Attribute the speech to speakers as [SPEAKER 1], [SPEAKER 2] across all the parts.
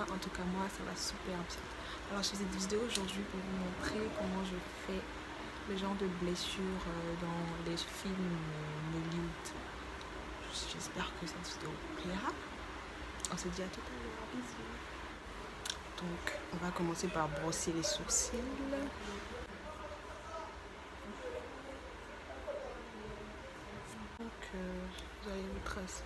[SPEAKER 1] bien. En tout cas, moi, ça va super bien. Alors, je fais cette vidéo aujourd'hui pour vous montrer comment je fais le genre de blessure dans les films Hollywood. J'espère que cette vidéo vous plaira. On se dit à tout à l'heure. Bisous. Donc, on va commencer par brosser les sourcils. Donc, vous allez vous tracer.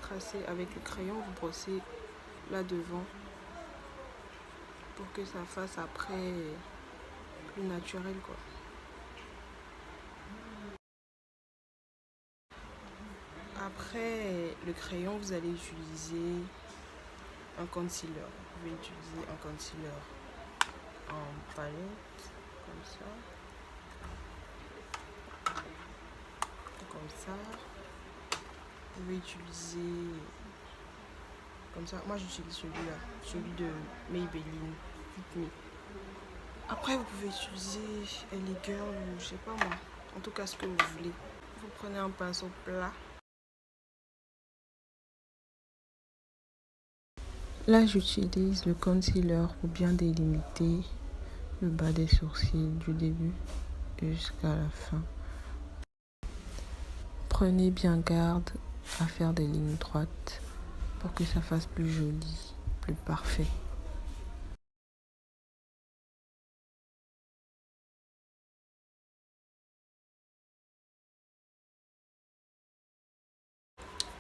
[SPEAKER 1] Tracer avec le crayon, vous brossez là devant pour que ça fasse après plus naturel quoi. Après le crayon, vous allez utiliser un concealer. Vous pouvez utiliser un concealer en palette comme ça. Comme ça. Vous pouvez utiliser comme ça. Moi j'utilise celui-là, celui de Maybelline Fit Me. Après vous pouvez utiliser LA Girl ou je sais pas moi. En tout cas ce que vous voulez. Vous prenez un pinceau plat. Là j'utilise le concealer pour bien délimiter le bas des sourcils du début jusqu'à la fin. Prenez bien garde à faire des lignes droites pour que ça fasse plus joli, plus parfait.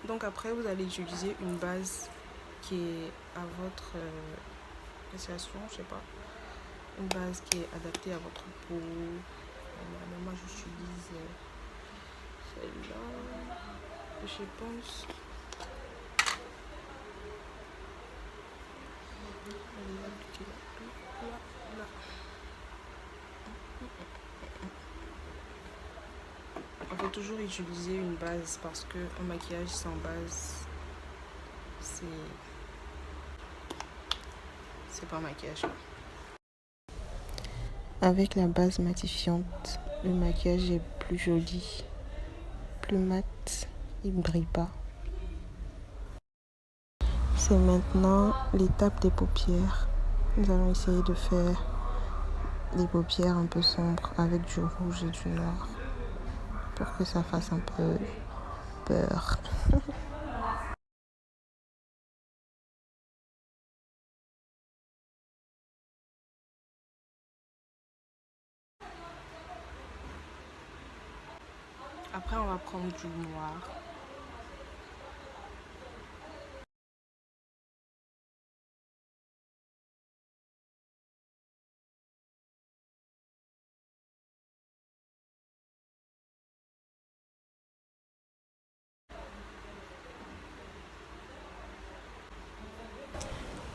[SPEAKER 1] Donc après vous allez utiliser une base qui est à votre appréciation, je sais pas, une base qui est adaptée à votre peau. Moi j'utilise celle-là, je pense. On peut toujours utiliser une base parce qu'un maquillage sans base, c'est pas un maquillage. Avec la base matifiante, le maquillage est plus joli, plus mat, il ne brille pas. C'est maintenant l'étape des paupières. Nous allons essayer de faire des paupières un peu sombres avec du rouge et du noir pour que ça fasse un peu peur. Après, on va prendre du noir.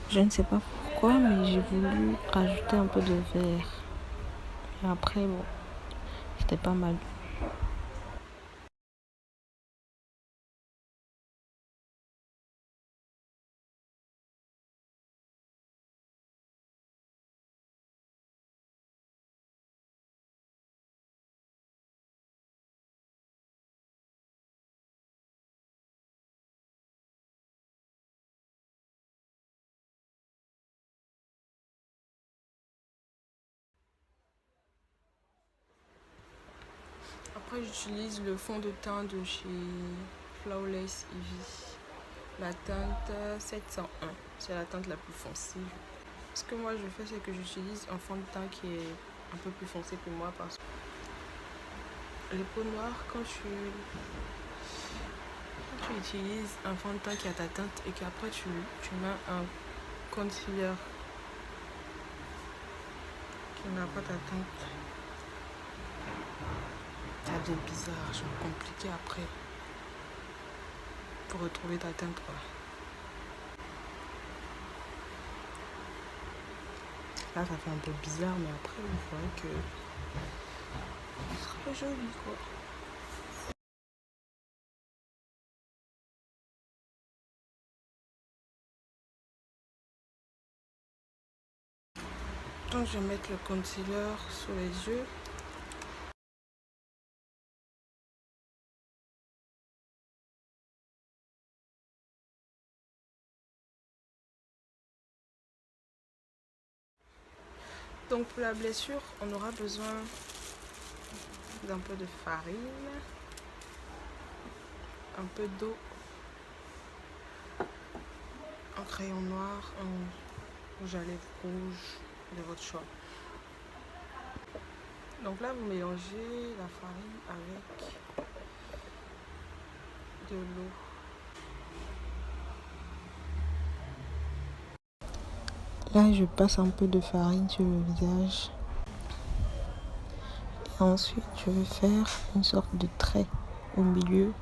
[SPEAKER 1] Je ne sais pas pourquoi, mais j'ai voulu rajouter un peu de vert. Et après, bon, c'était pas mal. Après, j'utilise le fond de teint de chez Flawless Ivy. La teinte 701. C'est la teinte la plus foncée. Ce que moi je fais, c'est que j'utilise un fond de teint qui est un peu plus foncé que moi parce que les peaux noires, quand tu utilises un fond de teint qui a ta teinte et qu'après tu mets un concealer qui n'a pas ta teinte, ça devient bizarre, c'est compliqué après pour retrouver ta teinte quoi. Là ça fait un peu bizarre mais après vous voyez que ce sera joli quoi. Donc je vais mettre le concealer sur les yeux. Donc pour la blessure, on aura besoin d'un peu de farine, un peu d'eau, un crayon noir, un rouge à lèvres rouge de votre choix. Donc là, vous mélangez la farine avec de l'eau. Là, je passe un peu de farine sur le visage. Et ensuite, je vais faire une sorte de trait au milieu.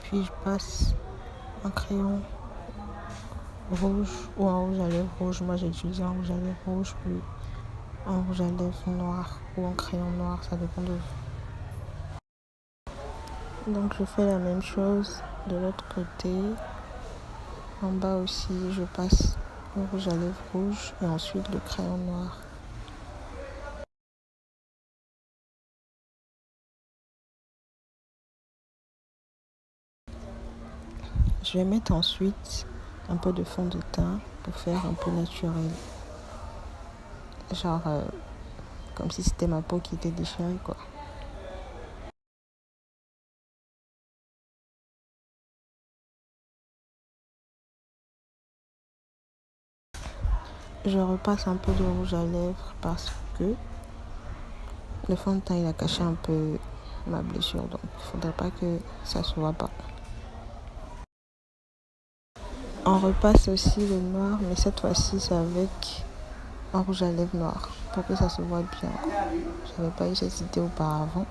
[SPEAKER 1] Puis je passe un crayon rouge ou un rouge à lèvres rouge. Moi, j'ai utilisé un rouge à lèvres rouge, puis un rouge à lèvres noir ou un crayon noir, ça dépend de vous. Donc, je fais la même chose de l'autre côté. En bas aussi, je passe le rouge à lèvres rouge et ensuite le crayon noir. Je vais mettre ensuite un peu de fond de teint pour faire un peu naturel. Genre comme si c'était ma peau qui était déchirée, quoi. Je repasse un peu de rouge à lèvres parce que le fond de teint il a caché un peu ma blessure, donc il ne faudrait pas que ça se voit pas. On repasse aussi le noir, mais cette fois-ci c'est avec un rouge à lèvres noir pour que ça se voit bien. J'avais pas eu cette idée auparavant,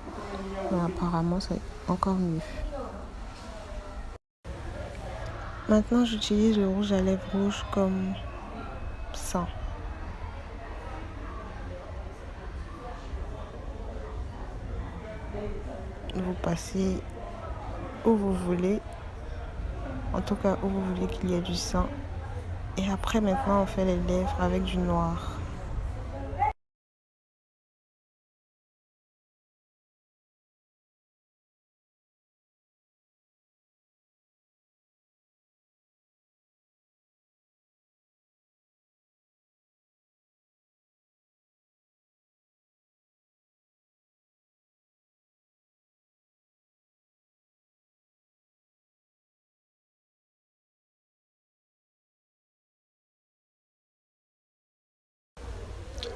[SPEAKER 1] mais apparemment c'est encore mieux. Maintenant j'utilise le rouge à lèvres rouge comme ça. Vous passez où vous voulez, en tout cas où vous voulez qu'il y ait du sang. Et après maintenant on fait les lèvres avec du noir.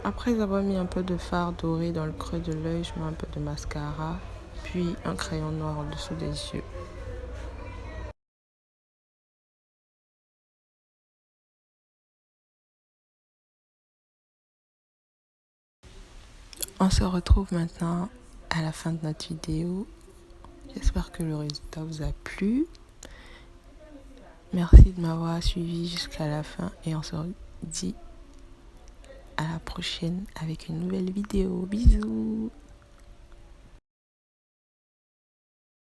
[SPEAKER 1] Après avoir mis un peu de fard doré dans le creux de l'œil, je mets un peu de mascara, puis un crayon noir en dessous des yeux. On se retrouve maintenant à la fin de notre vidéo. J'espère que le résultat vous a plu. Merci de m'avoir suivi jusqu'à la fin et on se dit à la prochaine avec une nouvelle vidéo. Bisous!